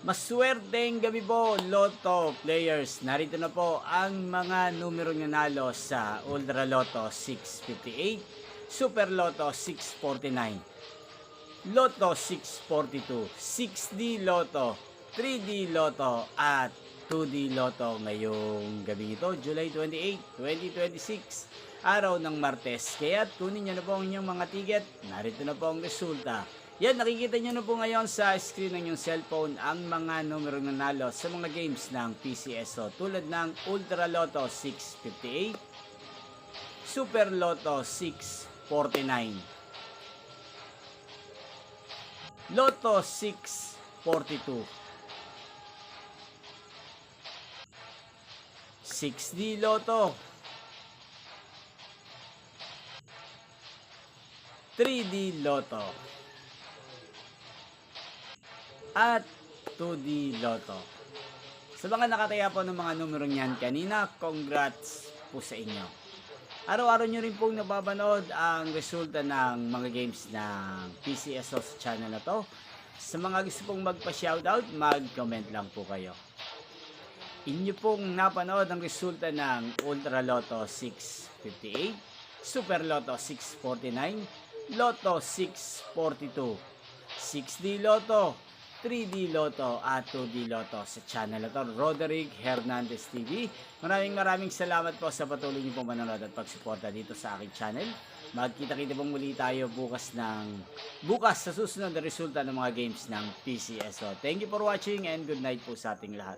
Maswerteng gabi po, Lotto players. Narito na po ang mga numero nanalo sa Ultra Lotto 658, Super Lotto 649, Lotto 642, 6D Lotto, 3D Lotto at 2D Lotto ngayong gabi ito, July 28, 2026, araw ng Martes. Kaya kunin nyo na po ang inyong mga ticket. Narito na po ang resulta. Yan, nakikita nyo na po ngayon sa screen ng inyong cellphone ang mga numero nanalo sa mga games ng PCSO tulad ng Ultra Lotto 658, Super Lotto 649, Lotto 642, 6D Lotto, 3D Lotto, at 2D Lotto. Sa mga nakataya po ng mga numero niyan kanina, congrats po sa inyo. Araw-araw nyo rin pong napapanood ang resulta ng mga games ng PCSO sa channel na to. Sa mga gusto pong magpa-shoutout, mag-comment lang po kayo. Inyo pong napanood ang resulta ng Ultra Lotto 658, Super Lotto 649, Lotto 642, 6D Lotto, 3D Lotto at 2D Lotto sa channel na to, Roderick Hernandez TV. Maraming salamat po sa patuloy niyo pong manonood at pagsuporta dito sa aking channel. Magkita-kita pong muli tayo bukas sa susunod na resulta ng mga games ng PCSO. Thank you for watching and good night po sa ating lahat.